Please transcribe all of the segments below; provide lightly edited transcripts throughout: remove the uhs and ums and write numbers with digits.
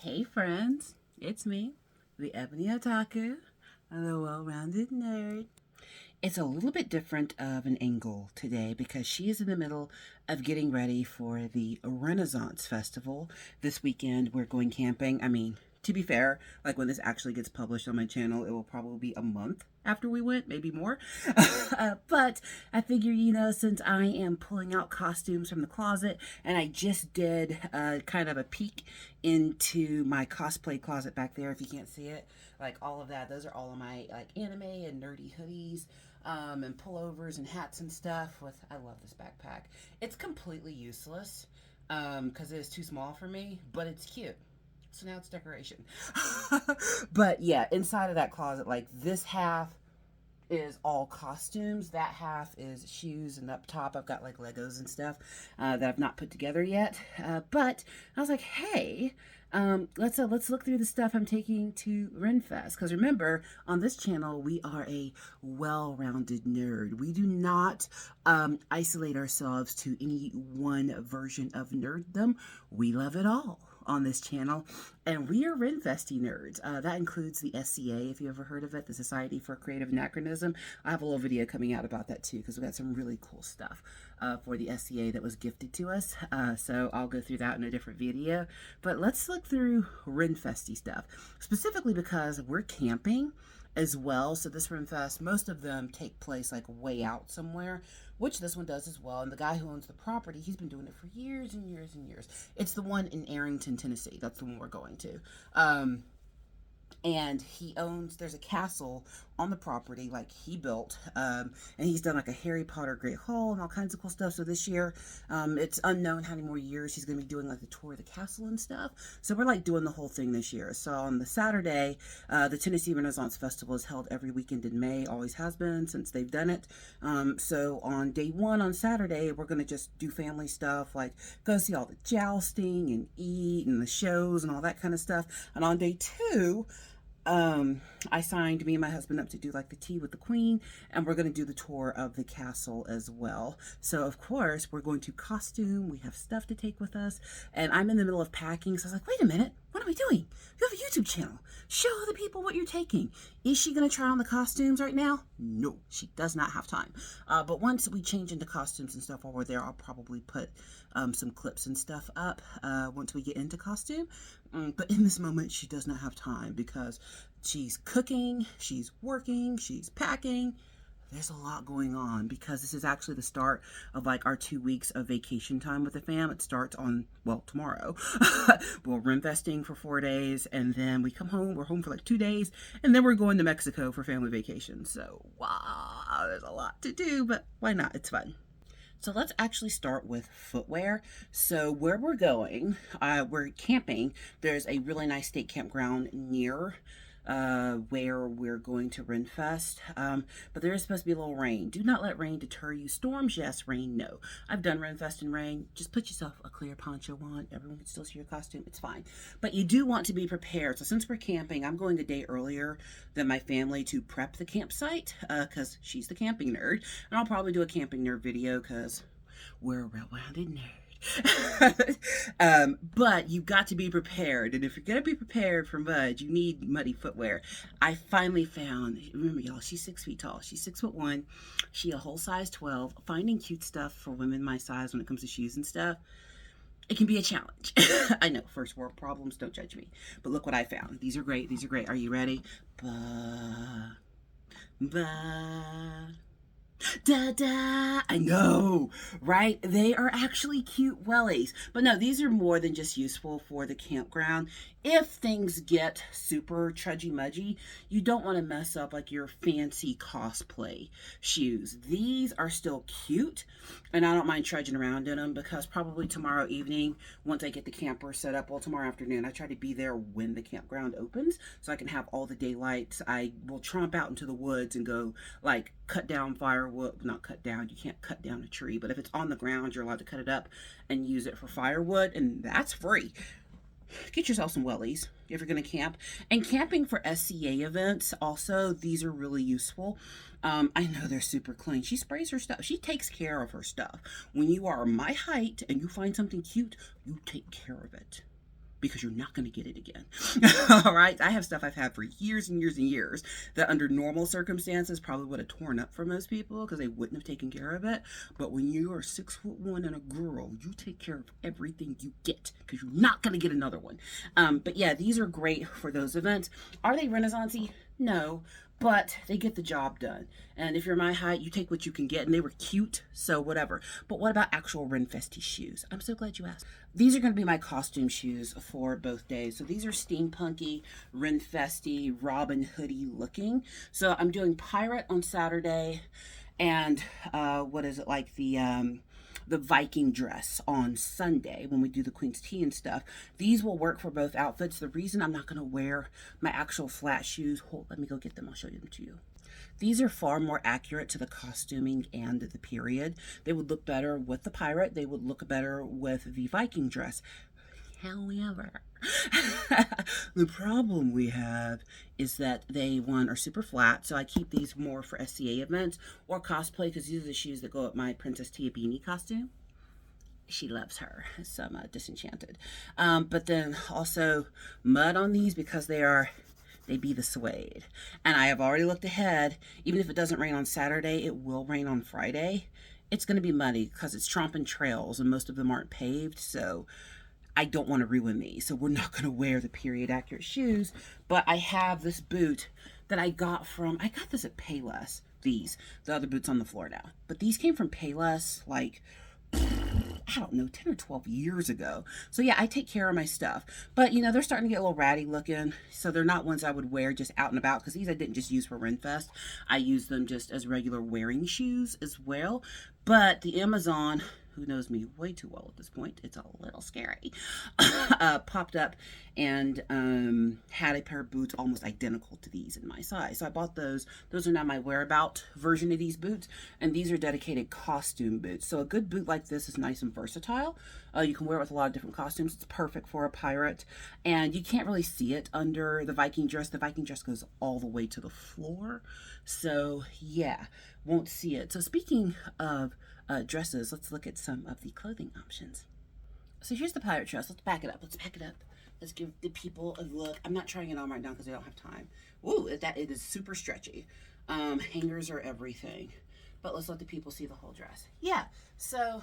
Hey friends, it's me, the Ebony Otaku, the well-rounded nerd. It's a little bit different of an angle today because she is in the middle of getting ready for the Renaissance Festival. This weekend we're going camping. To be fair, like when this actually gets published on my channel, it will probably be a month after we went, maybe more. But I figure, since I am pulling out costumes from the closet and I just did kind of a peek into my cosplay closet back there, if you can't see it, like all of that, those are all of my like anime and nerdy hoodies and pullovers and hats and stuff. I love this backpack. It's completely useless because it is too small for me, but it's cute. So now it's decoration. But yeah, inside of that closet, like this half is all costumes. That half is shoes, and up top I've got like Legos and stuff that I've not put together yet. But I was like, hey, let's look through the stuff I'm taking to Renfest. Because remember, on this channel we are a well-rounded nerd. We do not isolate ourselves to any one version of nerddom. We love it all on this channel, and we are Renfesty nerds. That includes the SCA, if you ever heard of it, the Society for Creative Anachronism. I have a little video coming out about that too, because we got some really cool stuff for the SCA that was gifted to us. So I'll go through that in a different video. But let's look through Renfesty stuff, specifically because we're camping as well. So this Renfest, most of them take place like way out somewhere, which this one does as well. And the guy who owns the property, he's been doing it for years and years and years. It's the one in Arrington, Tennessee. That's the one we're going to. And there's a castle on the property like he built, and he's done like a Harry Potter Great Hall and all kinds of cool stuff. So this year, it's unknown how many more years he's going to be doing like the tour of the castle and stuff. So we're like doing the whole thing this year. So on the Saturday, the Tennessee Renaissance Festival is held every weekend in May, always has been since they've done it. So on day one, on Saturday, we're going to just do family stuff, like go see all the jousting and eat and the shows and all that kind of stuff. And on day two, I signed me and my husband up to do like the tea with the queen, and we're going to do the tour of the castle as well. So of course we're going to costume, we have stuff to take with us, and I'm in the middle of packing. So I was like, wait a minute, what am I doing? You have a YouTube channel. Show the people what you're taking. Is she going to try on the costumes right now? No, she does not have time. But once we change into costumes and stuff while we're there, I'll probably put some clips and stuff up once we get into costume. But in this moment, she does not have time because she's cooking, she's working, she's packing. There's a lot going on because this is actually the start of like our 2 weeks of vacation time with the fam. It starts on, well, tomorrow. We're Renfesting for 4 days, and then we come home. We're home for like 2 days, and then we're going to Mexico for family vacation. So, wow, there's a lot to do, but why not? It's fun. So let's actually start with footwear. So where we're going, we're camping. There's a really nice state campground near where we're going to Renfest. But there is supposed to be a little rain. Do not let rain deter you. Storms, yes. Rain, no. I've done Renfest in rain. Just put yourself a clear poncho on. Everyone can still see your costume. It's fine. But you do want to be prepared. So since we're camping, I'm going a day earlier than my family to prep the campsite because she's the camping nerd. And I'll probably do a camping nerd video because we're a well-rounded nerd. But you've got to be prepared, and if you're gonna be prepared for mud, you need muddy footwear. I finally found, remember y'all, she's 6 feet tall, she's 6'1", she a whole size 12. Finding cute stuff for women my size when it comes to shoes and stuff, it can be a challenge. I know, first world problems, don't judge me, but look what I found. These are great. Are you ready? Da da! I know, right? They are actually cute wellies. But no, these are more than just useful for the campground. If things get super trudgy-mudgy, you don't want to mess up like your fancy cosplay shoes. These are still cute, and I don't mind trudging around in them because probably tomorrow evening, once I get the camper set up, well, tomorrow afternoon, I try to be there when the campground opens so I can have all the daylight. I will tromp out into the woods and go like cut down firewood. Not cut down, you can't cut down a tree, but if it's on the ground, you're allowed to cut it up and use it for firewood, and that's free. Get yourself some wellies if you're going to camp. And camping for SCA events, also, these are really useful. I know they're super clean. She sprays her stuff. She takes care of her stuff. When you are my height and you find something cute, you take care of it. because you're not going to get it again. All right. I have stuff I've had for years and years and years that under normal circumstances probably would have torn up for most people because they wouldn't have taken care of it. But when you are 6'1" and a girl, you take care of everything you get because you're not going to get another one. But yeah, these are great for those events. Are they Renaissance-y? No, but they get the job done. And if you're my height, you take what you can get, and they were cute, so whatever. But what about actual Renfesty shoes? I'm so glad you asked. These are going to be my costume shoes for both days. So these are steampunky, Renfesty, Robin Hoodie looking. So I'm doing pirate on Saturday, and what is it, like the Viking dress on Sunday when we do the Queen's Tea and stuff. These will work for both outfits. The reason I'm not going to wear my actual flat shoes, hold, let me go get them. I'll show them to you. These are far more accurate to the costuming and the period. They would look better with the pirate. They would look better with the Viking dress. However, the problem we have is that they, one, are super flat, so I keep these more for SCA events or cosplay because these are the shoes that go with my Princess Tia beanie costume. She loves her, some Disenchanted. But then also mud on these because they be the suede. And I have already looked ahead. Even if it doesn't rain on Saturday, it will rain on Friday. It's going to be muddy because it's tromping trails and most of them aren't paved, so I don't want to ruin these. So we're not going to wear the period accurate shoes, but I have this boot that I got this at Payless. The other boots on the floor now. But these came from Payless like, I don't know, 10 or 12 years ago. So yeah, I take care of my stuff. But you know, they're starting to get a little ratty looking. So they're not ones I would wear just out and about because these I didn't just use for Renfest. I use them just as regular wearing shoes as well. But the Amazon, who knows me way too well at this point, it's a little scary, popped up and had a pair of boots almost identical to these in my size. So I bought those. Those are now my wearabout version of these boots, and these are dedicated costume boots. So a good boot like this is nice and versatile. You can wear it with a lot of different costumes. It's perfect for a pirate, and you can't really see it under the Viking dress. The Viking dress goes all the way to the floor, so yeah, won't see it. So speaking of dresses, let's look at some of the clothing options. So here's the pirate dress. Let's back it up. Let's give the people a look. I'm not trying it on right now because I don't have time. Ooh, it is super stretchy. Hangers are everything. But let's let the people see the whole dress. Yeah, so,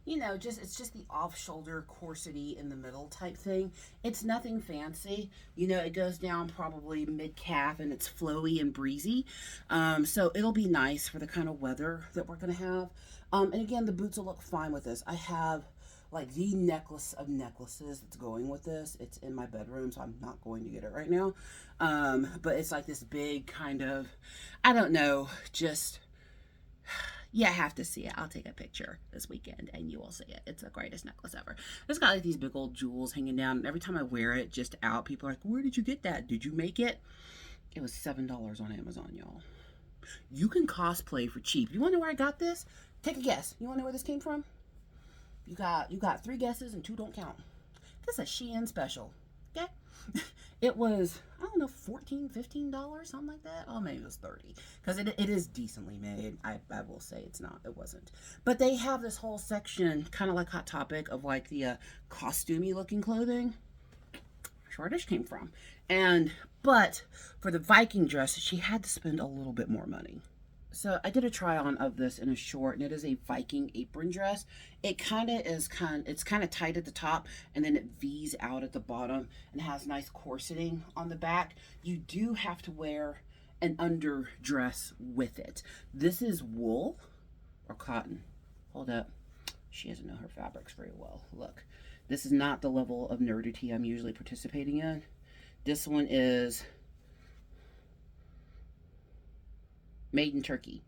you know, it's just the off-shoulder corsety in the middle type thing. It's nothing fancy. You know, it goes down probably mid-calf and it's flowy and breezy. So it'll be nice for the kind of weather that we're going to have. And again, the boots will look fine with this. I have like the necklace of necklaces that's going with this. It's in my bedroom, so I'm not going to get it right now. But it's like this big kind of, I don't know, just, you have to see it. I'll take a picture this weekend and you will see it. It's the greatest necklace ever. It's got like these big old jewels hanging down, and every time I wear it just out, people are like, where did you get that? Did you make it? It was $7 on Amazon, y'all. You can cosplay for cheap. You want to know where I got this? Take a guess. You want to know where this came from? You got 3 guesses and 2 don't count. This is a Shein special. Okay? It was, I don't know, $14, $15, something like that. Oh, maybe it was 30. Because it is decently made. I will say it wasn't. But they have this whole section, kind of like Hot Topic, of like the costumey looking clothing. That's where this came from. But for the Viking dress, she had to spend a little bit more money. So I did a try on of this in a short, and it is a Viking apron dress. It's kind of tight at the top, and then it V's out at the bottom and has nice corseting on the back. You do have to wear an underdress with it. This is wool or cotton. Hold up. She doesn't know her fabrics very well. Look, this is not the level of nerdity I'm usually participating in. This one is made in Turkey.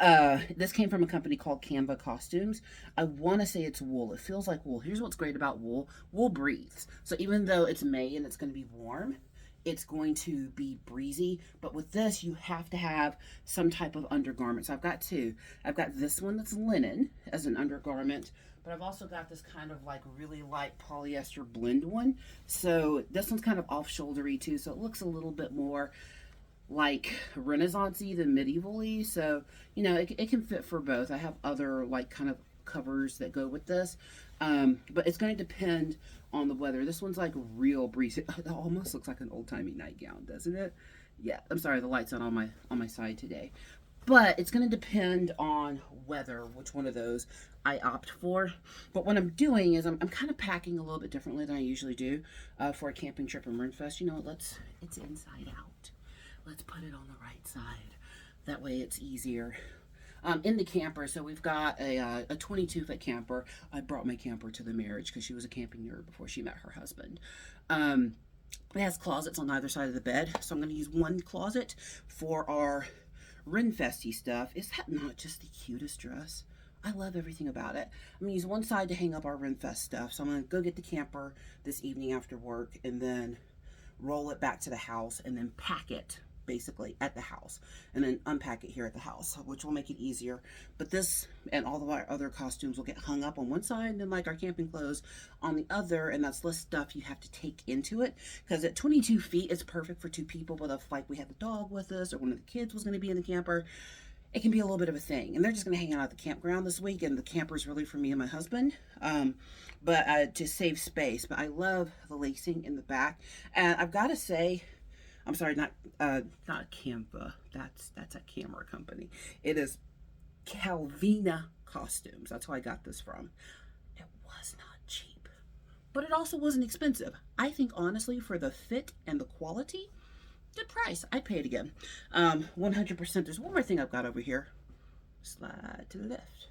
This came from a company called Canva Costumes. I want to say it's wool. It feels like wool. Here's what's great about wool. Wool breathes. So even though it's May and it's going to be warm, it's going to be breezy. But with this, you have to have some type of undergarment. So I've got 2. I've got this one that's linen as an undergarment, but I've also got this kind of like really light polyester blend one. So this one's kind of off-shouldery too. So it looks a little bit more like Renaissance-y than medieval-y, so you know it can fit for both. I have other like kind of covers that go with this, but it's going to depend on the weather. This one's like real breezy. It almost looks like an old-timey nightgown, doesn't it? Yeah, I'm sorry, the light's not on my side today. But it's going to depend on weather, which one of those I opt for. But what I'm doing is I'm kind of packing a little bit differently than I usually do for a camping trip in Renfest. You know, it's inside out. Let's put it on the right side. That way it's easier. In the camper, so we've got a 22-foot camper. I brought my camper to the marriage because she was a camping nerd before she met her husband. It has closets on either side of the bed, so I'm going to use one closet for our Renfesty stuff. Is that not just the cutest dress? I love everything about it. I'm going to use one side to hang up our Renfest stuff, so I'm going to go get the camper this evening after work and then roll it back to the house and then pack it basically at the house and then unpack it here at the house, which will make it easier. But this and all of our other costumes will get hung up on one side and then like our camping clothes on the other, and that's less stuff you have to take into it, because at 22 feet it's perfect for two people. But if like we had the dog with us or one of the kids was going to be in the camper, it can be a little bit of a thing. And they're just going to hang out at the campground this week, and the camper is really for me and my husband, but to save space. But I love the lacing in the back, and I've got to say, I'm sorry, not Canva. That's a camera company. It is Calvina Costumes. That's who I got this from. It was not cheap, but it also wasn't expensive. I think honestly, for the fit and the quality, good price. I'd pay it again. 100%. There's one more thing I've got over here. Slide to the left.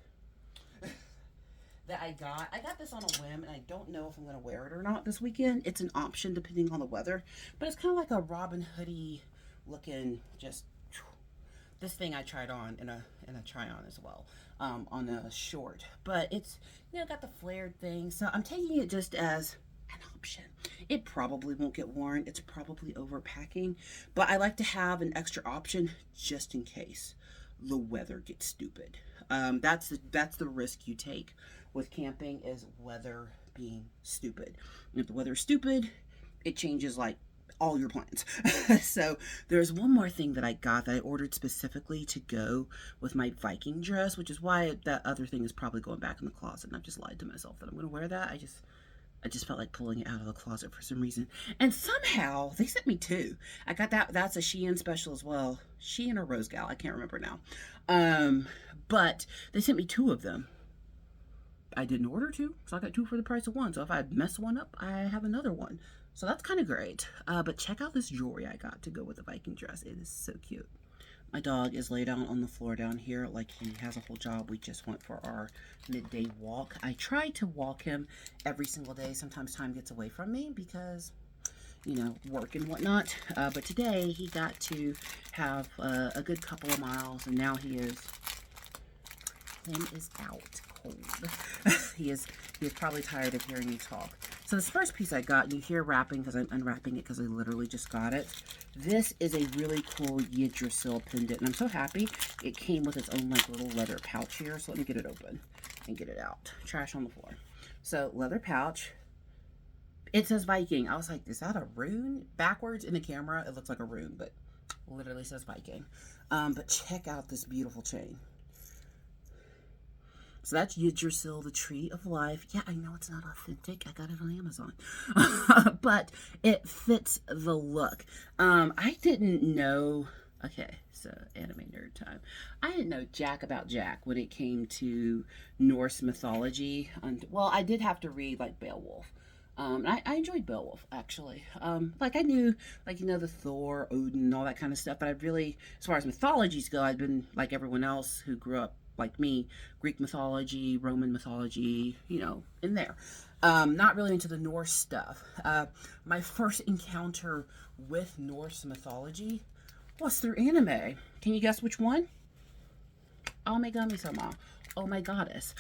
That I got. I got this on a whim, and I don't know if I'm going to wear it or not this weekend. It's an option depending on the weather, but it's kind of like a Robin Hoodie looking, just this thing I tried on in a try on as well, on a short. But it's, you know, got the flared thing, so I'm taking it just as an option. It probably won't get worn. It's probably overpacking, but I like to have an extra option just in case the weather gets stupid. That's the risk you take with camping, is weather being stupid. And if the weather is stupid, it changes like all your plans. So there's one more thing that I got that I ordered specifically to go with my Viking dress, which is why that other thing is probably going back in the closet. And I've just lied to myself that I'm going to wear that. I just felt like pulling it out of the closet for some reason. And somehow they sent me two. I got that. That's a Shein special as well. Shein or Rose Gal, I can't remember now. But they sent me two of them. I didn't order two, so I got two for the price of one. So if I mess one up, I have another one. So that's kind of great. But check out this jewelry I got to go with the Viking dress. It is so cute. My dog is laid out on the floor down here like he has a whole job. We just went for our midday walk. I try to walk him every single day. Sometimes time gets away from me because, you know, work and whatnot. But today he got to have a good couple of miles, and now he is out cold. he is probably tired of hearing me talk. So this first piece I got, and you hear wrapping because I'm unwrapping it because I literally just got it. This is a really cool Yggdrasil pendant, and I'm so happy it came with its own like little leather pouch here. So let me get it open and get it out. Trash on the floor. So leather pouch. It says Viking. I was like, is that a rune? Backwards in the camera, it looks like a rune, but literally says Viking. But check out this beautiful chain. So that's Yggdrasil, the tree of life. Yeah, I know it's not authentic. I got it on Amazon. But it fits the look. I didn't know... Okay, so anime nerd time. I didn't know jack about jack when it came to Norse mythology. Well, I did have to read, like, Beowulf. I enjoyed Beowulf, actually. Like, I knew, like, you know, the Thor, Odin, all that kind of stuff. But I'd really, as far as mythologies go, I'd been, like everyone else who grew up like me, Greek mythology, Roman mythology, you know, in there. Not really into the Norse stuff. My first encounter with Norse mythology was through anime. Can you guess which one? Omegami-sama. Oh my goddess.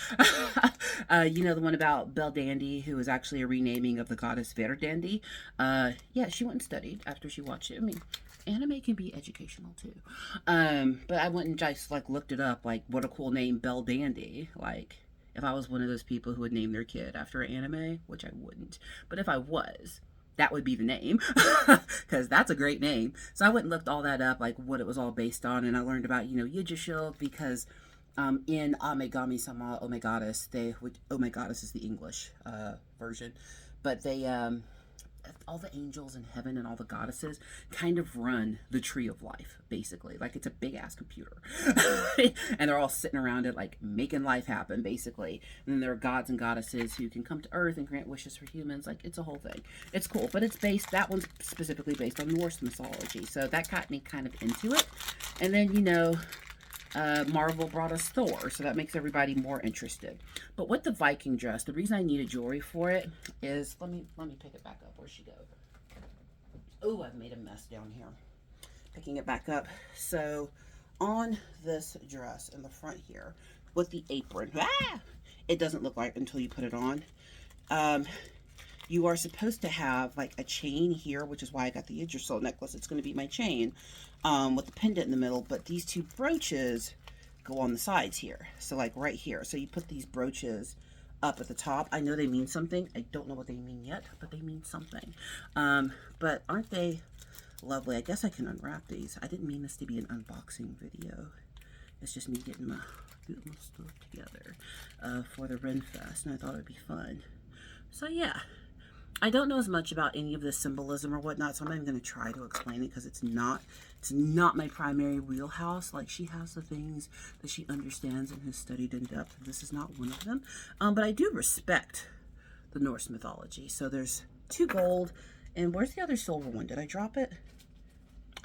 You know, the one about Belldandy, who was actually a renaming of the goddess Verdandi. Yeah, she went and studied after she watched it. I mean, anime can be educational too. But I went and just like looked it up, like what a cool name, Belldandy. Like if I was one of those people who would name their kid after an anime, which I wouldn't, but if I was, that would be the name, because that's a great name. So I went and looked all that up, like what it was all based on, and I learned about, you know, Yggdrasil, because in Omegami-sama, Oh My Goddess, Oh My Goddess is the English version. but they, all the angels in heaven and all the goddesses kind of run the tree of life, basically. Like, it's a big ass computer. And they're all sitting around it, like, making life happen, basically. And then there are gods and goddesses who can come to earth and grant wishes for humans. Like, it's a whole thing. It's cool, but it's based, that one's specifically based on Norse mythology. So that got me kind of into it. And then, you know, Marvel brought us Thor, so that makes everybody more interested. But with the Viking dress, the reason I needed jewelry for it is, let me pick it back up. Where'd she go? Oh, I've made a mess down here. Picking it back up. So on this dress in the front here, with the apron, it doesn't look like until you put it on. You are supposed to have like a chain here, which is why I got the Yggdrasil necklace. It's going to be my chain with the pendant in the middle, but these two brooches go on the sides here. So like right here. So you put these brooches up at the top. I know they mean something. I don't know what they mean yet, but they mean something. But aren't they lovely? I guess I can unwrap these. I didn't mean this to be an unboxing video. It's just me getting my stuff together for the Renfest, and I thought it would be fun. So yeah. I don't know as much about any of this symbolism or whatnot, so I'm not even going to try to explain it because it's not my primary wheelhouse. Like, she has the things that she understands and has studied in depth. This is not one of them. But I do respect the Norse mythology. So there's 2 gold, and where's the other silver one? Did I drop it?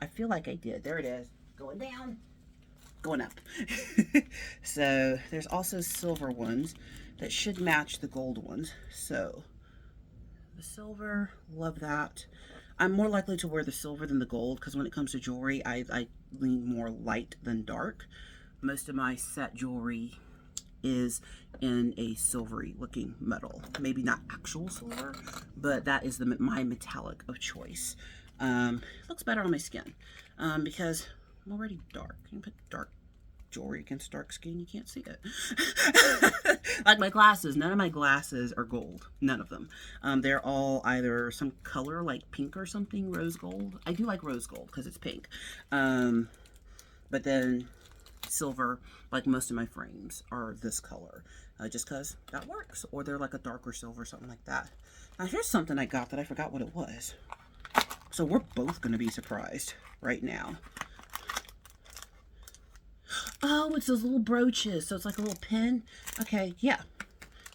I feel like I did. There it is. Going down. Going up. So there's also silver ones that should match the gold ones. So the silver, love that. I'm more likely to wear the silver than the gold because when it comes to jewelry, I lean more light than dark. Most of my set jewelry is in a silvery looking metal. Maybe not actual silver, but that is my metallic of choice. Looks better on my skin because I'm already dark. You can put dark jewelry against dark skin, you can't see it. Like my glasses, none of my glasses are gold. None of them. They're all either some color like pink or something, rose gold. I do like rose gold because it's pink. But then silver, like most of my frames, are this color. Just because that works. Or they're like a darker silver, something like that. Now here's something I got that I forgot what it was. So we're both going to be surprised right now. Oh, it's those little brooches. So it's like a little pin. Okay, yeah.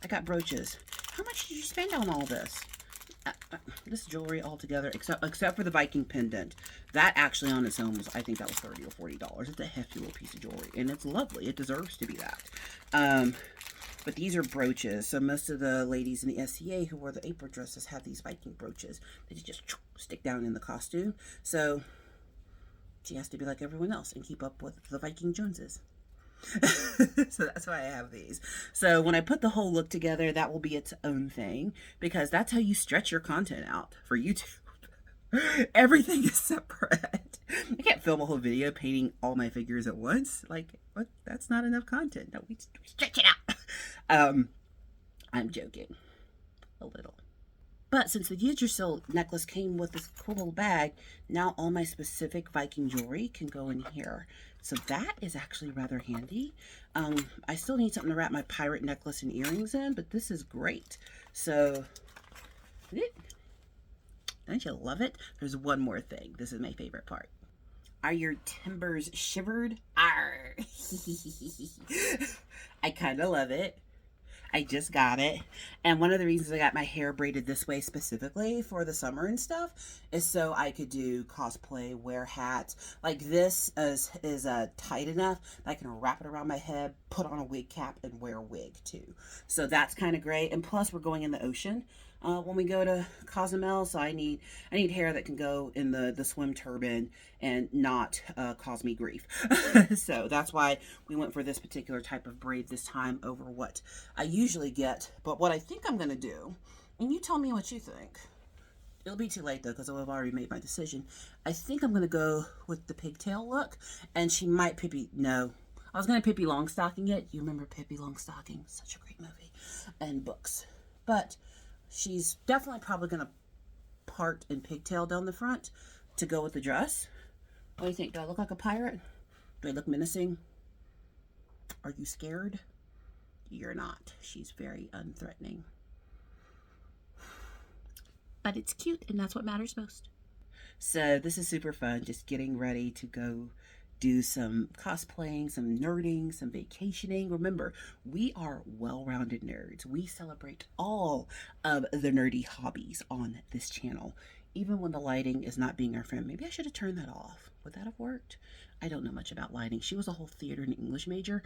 I got brooches. How much did you spend on all this? This jewelry altogether, except for the Viking pendant. That actually on its own was, I think that was $30 or $40. It's a hefty little piece of jewelry. And it's lovely. It deserves to be that. But these are brooches. So most of the ladies in the SCA who wore the apron dresses have these Viking brooches. They just stick down in the costume. So she has to be like everyone else and keep up with the Viking Joneses. So that's why I have these. So when I put the whole look together, that will be its own thing because that's how you stretch your content out for YouTube. Everything is separate. I can't film a whole video painting all my figures at once. Like, what? That's not enough content. No, we stretch it out. I'm joking. A little. But since the Yggdrasil necklace came with this cool little bag, now all my specific Viking jewelry can go in here. So that is actually rather handy. I still need something to wrap my pirate necklace and earrings in, but this is great. So, don't you love it? There's one more thing. This is my favorite part. Are your timbers shivered? Arr! I kind of love it. I just got it. And one of the reasons I got my hair braided this way specifically for the summer and stuff is so I could do cosplay, wear hats. Like this is tight enough that I can wrap it around my head, put on a wig cap, and wear a wig too. So that's kind of great. And plus we're going in the ocean when we go to Cozumel, so I need hair that can go in the swim turban and not cause me grief. So that's why we went for this particular type of braid this time over what I usually get. But what I think I'm going to do, and you tell me what you think. It'll be too late though because I've already made my decision. I think I'm going to go with the pigtail look, and she might Pippi, no. I was going to Pippi Longstocking it. You remember Pippi Longstocking? Such a great movie. And books. But she's definitely probably going to part in pigtail down the front to go with the dress. What do you think? Do I look like a pirate? Do I look menacing? Are you scared? You're not. She's very unthreatening. but it's cute, and that's what matters most. So this is super fun, just getting ready to go do some cosplaying, some nerding, some vacationing. Remember, we are well-rounded nerds. We celebrate all of the nerdy hobbies on this channel, even when the lighting is not being our friend. Maybe I should have turned that off. Would that have worked? I don't know much about lighting. She was a whole theater and English major.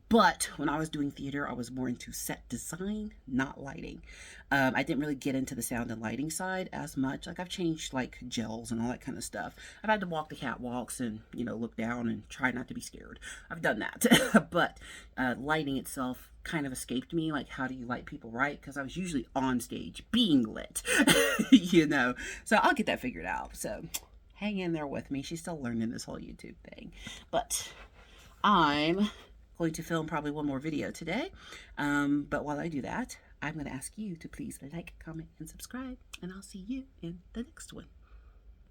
But when I was doing theater, I was more into set design, not lighting. I didn't really get into the sound and lighting side as much. Like I've changed like gels and all that kind of stuff. I've had to walk the catwalks and, you know, look down and try not to be scared. I've done that. But lighting itself kind of escaped me. Like, how do you light people right? Because I was usually on stage being lit, you know. So I'll get that figured out. So hang in there with me. She's still learning this whole YouTube thing. But I'm going to film probably one more video today. But while I do that, I'm going to ask you to please like, comment, and subscribe. And I'll see you in the next one.